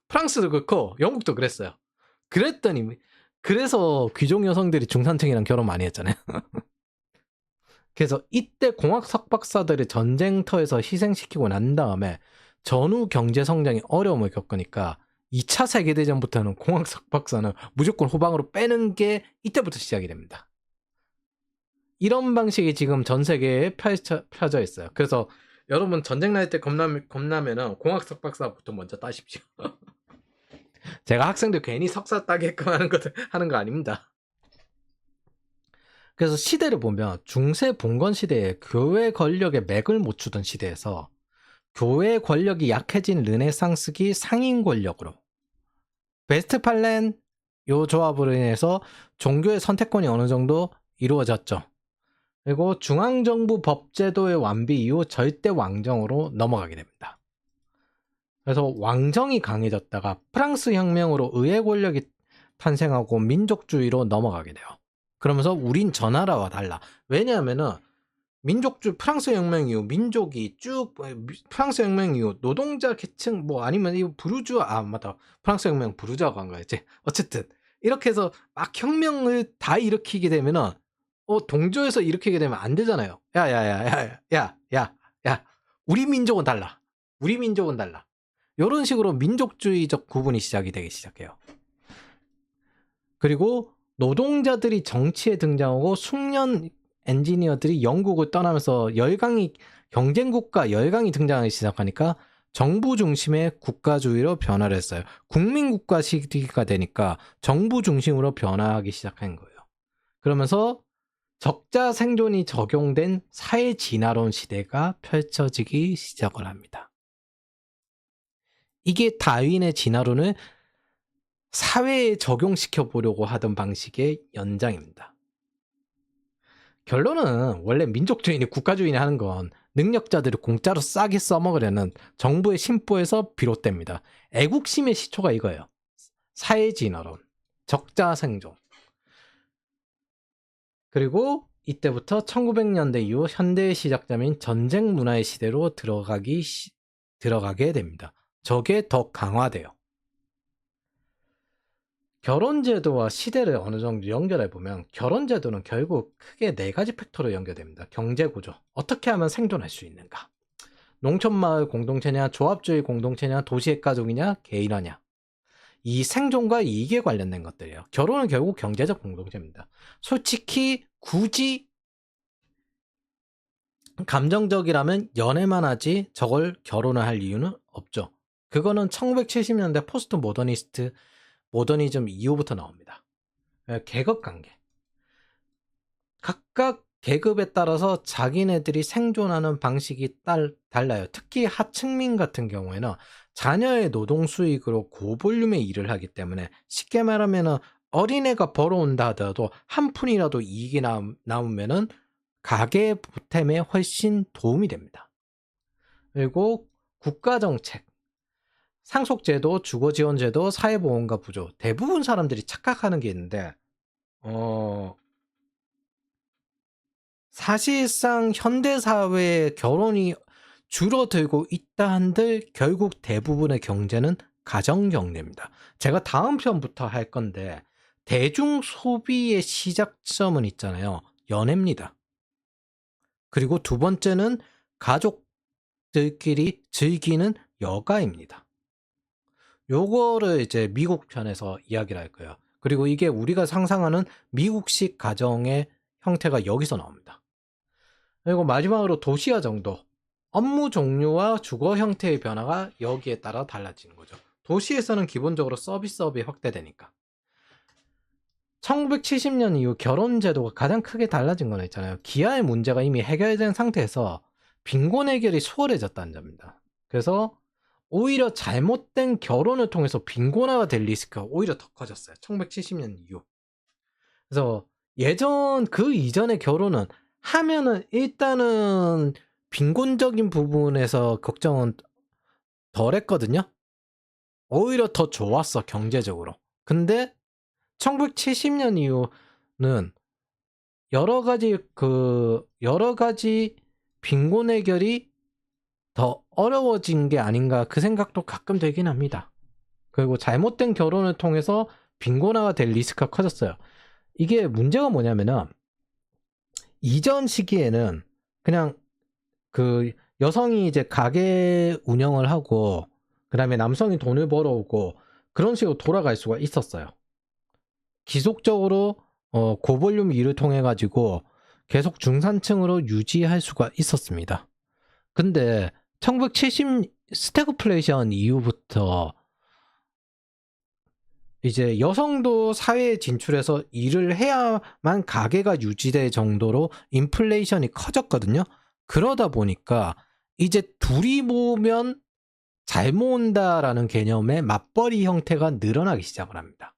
프랑스도 그렇고 영국도 그랬어요. 그래서 귀족 여성들이 중산층이랑 결혼 많이 했잖아요. 그래서 이때 공학 석박사들을 전쟁터에서 희생시키고 난 다음에 전후 경제 성장이 어려움을 겪으니까 2차 세계대전부터는 공학 석박사는 무조건 후방으로 빼는 게 이때부터 시작이 됩니다. 이런 방식이 지금 전 세계에 펴져 있어요. 그래서 여러분 전쟁 날 때 겁나면은 공학 석박사부터 먼저 따십시오. 제가 학생들 괜히 석사 따게끔 하는 거 아닙니다. 그래서 시대를 보면 중세 봉건 시대에 교회 권력에 맥을 못 추던 시대에서 교회 권력이 약해진 르네상스기 상인 권력으로 베스트팔렌 요 조합으로 인해서 종교의 선택권이 어느 정도 이루어졌죠. 그리고 중앙정부 법제도의 완비 이후 절대 왕정으로 넘어가게 됩니다. 그래서 왕정이 강해졌다가 프랑스 혁명으로 의회 권력이 탄생하고 민족주의로 넘어가게 돼요. 그러면서 우린 저 나라와 달라. 왜냐하면은 프랑스 혁명 이후 민족이 프랑스 혁명 이후 노동자 계층 아니면 이 맞다. 프랑스 혁명 부르주아가 한 거였지. 어쨌든 이렇게 해서 막 혁명을 다 일으키게 되면은 동조해서 일으키게 되면 안 되잖아요. 야. 우리 민족은 달라. 이런 식으로 민족주의적 구분이 시작이 되기 시작해요. 그리고 노동자들이 정치에 등장하고 숙련 엔지니어들이 영국을 떠나면서 경쟁국가 열강이 등장하기 시작하니까 정부 중심의 국가주의로 변화를 했어요. 국민국가 시기가 되니까 정부 중심으로 변화하기 시작한 거예요. 그러면서 적자 생존이 적용된 사회 진화론 시대가 펼쳐지기 시작을 합니다. 이게 다윈의 진화론을 사회에 적용시켜 보려고 하던 방식의 연장입니다. 결론은 원래 민족주의니 국가주의니 하는 건 능력자들을 공짜로 싸게 써먹으려는 정부의 심보에서 비롯됩니다. 애국심의 시초가 이거예요. 사회진화론, 적자생존. 그리고 이때부터 1900년대 이후 현대의 시작점인 전쟁 문화의 시대로 들어가게 됩니다. 저게 더 강화돼요. 결혼제도와 시대를 어느 정도 연결해보면 결혼제도는 결국 크게 4가지 팩터로 연결됩니다. 경제구조, 어떻게 하면 생존할 수 있는가, 농촌마을 공동체냐, 조합주의 공동체냐, 도시의 가족이냐, 개인화냐, 이 생존과 이익에 관련된 것들이에요. 결혼은 결국 경제적 공동체입니다. 솔직히 굳이 감정적이라면 연애만 하지 저걸 결혼을 할 이유는 없죠. 그거는 1970년대 포스트 모더니즘 이후부터 나옵니다. 계급관계. 각각 계급에 따라서 자기네들이 생존하는 방식이 달라요. 특히 하층민 같은 경우에는 자녀의 노동 수익으로 고볼륨의 일을 하기 때문에 쉽게 말하면 어린애가 벌어온다 하더라도 한 푼이라도 이익이 나오면은 가계 보탬에 훨씬 도움이 됩니다. 그리고 국가정책, 상속제도, 주거지원제도, 사회보험과 부조. 대부분 사람들이 착각하는 게 있는데 어, 사실상 현대사회에 결혼이 줄어들고 있다 한들 결국 대부분의 경제는 가정 경제입니다. 제가 다음 편부터 할 건데 대중 소비의 시작점은 있잖아요. 연애입니다. 그리고 두 번째는 가족들끼리 즐기는 여가입니다. 요거를 이제 미국 편에서 이야기를 할 거예요. 그리고 이게 우리가 상상하는 미국식 가정의 형태가 여기서 나옵니다. 그리고 마지막으로 도시화 정도. 업무 종류와 주거 형태의 변화가 여기에 따라 달라지는 거죠. 도시에서는 기본적으로 서비스업이 확대되니까. 1970년 이후 결혼 제도가 가장 크게 달라진 건 있잖아요. 기아의 문제가 이미 해결된 상태에서 빈곤 해결이 수월해졌다는 점입니다. 그래서 오히려 잘못된 결혼을 통해서 빈곤화가 될 리스크가 오히려 더 커졌어요. 1970년 이후. 그래서 그 이전의 결혼은 하면은 일단은 빈곤적인 부분에서 걱정은 덜 했거든요. 오히려 더 좋았어, 경제적으로. 근데 1970년 이후는 여러 가지 빈곤 해결이 더 어려워진 게 아닌가 그 생각도 가끔 들긴 합니다. 그리고 잘못된 결혼을 통해서 빈곤화가 될 리스크가 커졌어요. 이게 문제가 뭐냐면은 이전 시기에는 그냥 그 여성이 이제 가게 운영을 하고 그다음에 남성이 돈을 벌어오고 그런 식으로 돌아갈 수가 있었어요. 지속적으로 고볼륨 일을 통해 가지고 계속 중산층으로 유지할 수가 있었습니다. 근데 1970 스태그플레이션 이후부터 이제 여성도 사회에 진출해서 일을 해야만 가게가 유지될 정도로 인플레이션이 커졌거든요. 그러다 보니까 이제 둘이 모으면 잘 모은다라는 개념의 맞벌이 형태가 늘어나기 시작을 합니다.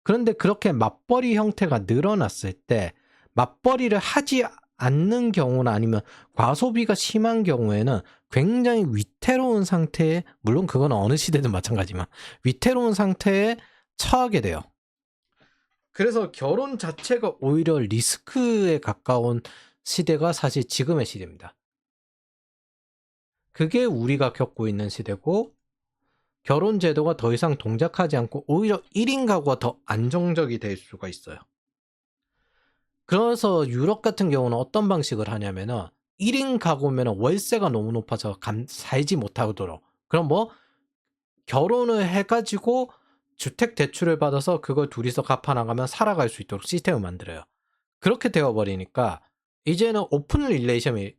그런데 그렇게 맞벌이 형태가 늘어났을 때 맞벌이를 하지 않는 경우나 아니면 과소비가 심한 경우에는 굉장히 위태로운 상태에, 물론 그건 어느 시대든 마찬가지지만 위태로운 상태에 처하게 돼요. 그래서 결혼 자체가 오히려 리스크에 가까운 시대가 사실 지금의 시대입니다. 그게 우리가 겪고 있는 시대고, 결혼 제도가 더 이상 동작하지 않고 오히려 1인 가구가 더 안정적이 될 수가 있어요. 그래서 유럽 같은 경우는 어떤 방식을 하냐면은 1인 가구면 월세가 너무 높아서 살지 못하도록, 그럼 뭐 결혼을 해가지고 주택 대출을 받아서 그걸 둘이서 갚아나가면 살아갈 수 있도록 시스템을 만들어요. 그렇게 되어버리니까 이제는 오픈 릴레이션이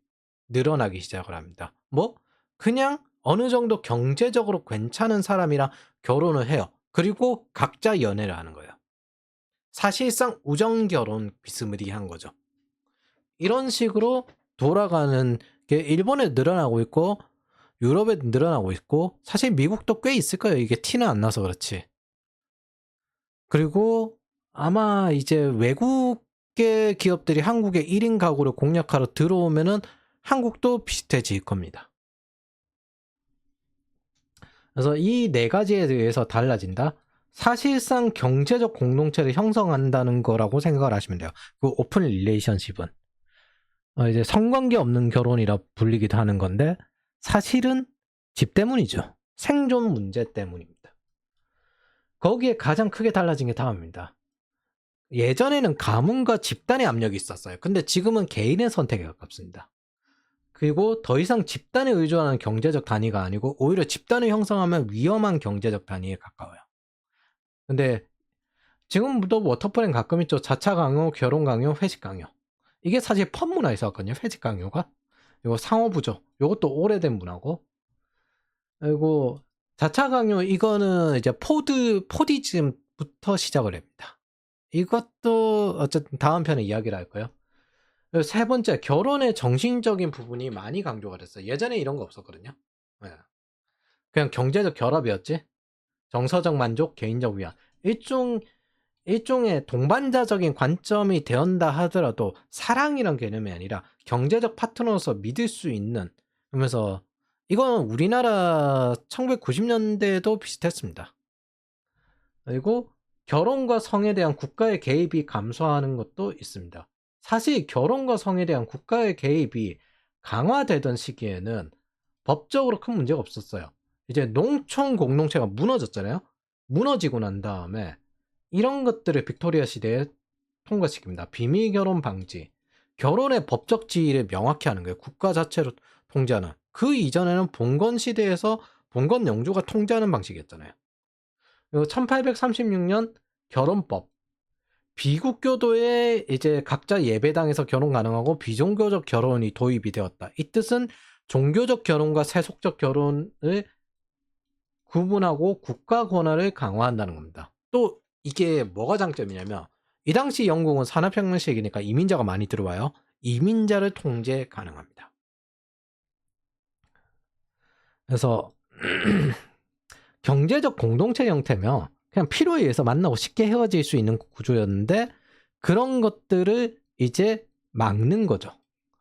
늘어나기 시작을 합니다. 뭐 그냥 어느 정도 경제적으로 괜찮은 사람이랑 결혼을 해요. 그리고 각자 연애를 하는 거예요. 사실상 우정결혼 비스무리한 거죠. 이런 식으로 돌아가는 게 일본에 늘어나고 있고 유럽에 늘어나고 있고 사실 미국도 꽤 있을 거예요. 이게 티는 안 나서 그렇지. 그리고 아마 이제 외국계 기업들이 한국의 1인 가구를 공략하러 들어오면은 한국도 비슷해질 겁니다. 그래서 이 네 가지에 대해서 달라진다. 사실상 경제적 공동체를 형성한다는 거라고 생각을 하시면 돼요. 그 오픈 릴레이션십은 이제 성관계 없는 결혼이라 불리기도 하는 건데 사실은 집 때문이죠. 생존 문제 때문입니다. 거기에 가장 크게 달라진 게 다음입니다. 예전에는 가문과 집단의 압력이 있었어요. 근데 지금은 개인의 선택에 가깝습니다. 그리고 더 이상 집단에 의존하는 경제적 단위가 아니고 오히려 집단을 형성하면 위험한 경제적 단위에 가까워요. 근데 지금도 워터플랜 가끔 있죠. 자차 강요, 결혼 강요, 회식 강요. 이게 사실 펀 문화에 있었거든요. 회식 강요가. 이거 상호부죠. 이것도 오래된 문화고. 그리고 자차 강요 이거는 이제 포디즘부터 시작을 합니다. 이것도 어쨌든 다음 편에 이야기를 할 거예요. 세 번째, 결혼의 정신적인 부분이 많이 강조가 됐어요. 예전에 이런 거 없었거든요. 네. 그냥 경제적 결합이었지. 정서적 만족, 개인적 위안. 일종의 동반자적인 관점이 되었다 하더라도 사랑이란 개념이 아니라 경제적 파트너로서 믿을 수 있는, 그러면서 이건 우리나라 1990년대도 비슷했습니다. 그리고 결혼과 성에 대한 국가의 개입이 감소하는 것도 있습니다. 사실 결혼과 성에 대한 국가의 개입이 강화되던 시기에는 법적으로 큰 문제가 없었어요. 이제 농촌 공동체가 무너졌잖아요. 무너지고 난 다음에 이런 것들을 빅토리아 시대에 통과시킵니다. 비밀 결혼 방지, 결혼의 법적 지위를 명확히 하는 거예요. 국가 자체로 통제하는. 그 이전에는 봉건 시대에서 봉건 영주가 통제하는 방식이었잖아요. 1836년 결혼법. 비국교도에 이제 각자 예배당에서 결혼 가능하고 비종교적 결혼이 도입이 되었다. 이 뜻은 종교적 결혼과 세속적 결혼을 구분하고 국가 권한을 강화한다는 겁니다. 또 이게 뭐가 장점이냐면 이 당시 영국은 산업혁명 시기니까 이민자가 많이 들어와요. 이민자를 통제 가능합니다. 그래서 경제적 공동체 형태면 그냥 필요에 의해서 만나고 쉽게 헤어질 수 있는 구조였는데 그런 것들을 이제 막는 거죠.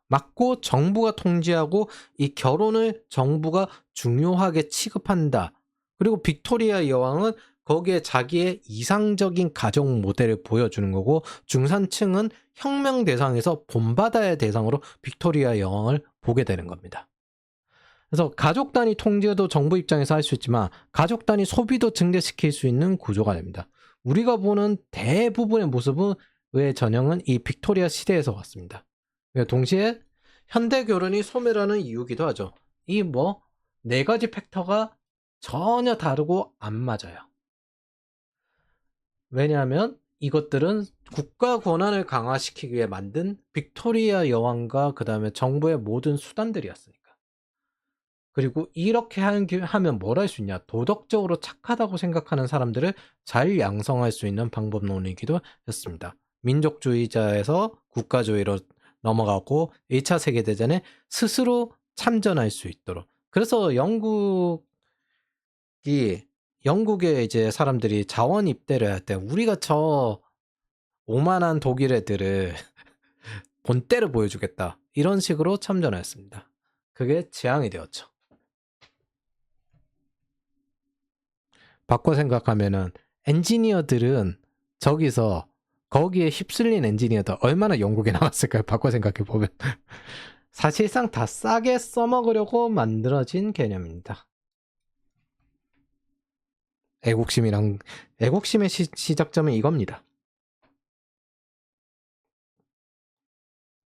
막고 정부가 통제하고 이 결혼을 정부가 중요하게 취급한다. 그리고 빅토리아 여왕은 거기에 자기의 이상적인 가정 모델을 보여주는 거고 중산층은 혁명 대상에서 본받아야 대상으로 빅토리아 여왕을 보게 되는 겁니다. 그래서 가족 단위 통제도 정부 입장에서 할 수 있지만 가족 단위 소비도 증대시킬 수 있는 구조가 됩니다. 우리가 보는 대부분의 모습은 왜 전형은 이 빅토리아 시대에서 왔습니다. 동시에 현대 결혼이 소멸하는 이유기도 하죠. 이 네 가지 팩터가 전혀 다르고 안 맞아요. 왜냐하면 이것들은 국가 권한을 강화시키기 위해 만든 빅토리아 여왕과 그 다음에 정부의 모든 수단들이었으니까. 그리고 이렇게 하면 뭘 할 수 있냐? 도덕적으로 착하다고 생각하는 사람들을 잘 양성할 수 있는 방법론이기도 했습니다. 민족주의자에서 국가주의로 넘어가고 1차 세계대전에 스스로 참전할 수 있도록. 그래서 영국의 이제 사람들이 자원 입대를 할 때 우리가 저 오만한 독일 애들을 본때를 보여주겠다. 이런 식으로 참전했습니다. 그게 재앙이 되었죠. 바꿔 생각하면은 엔지니어들은 거기에 휩쓸린 엔지니어들 얼마나 영국에 남았을까요? 바꿔 생각해 보면 사실상 다 싸게 써먹으려고 만들어진 개념입니다. 애국심의 시작점은 이겁니다.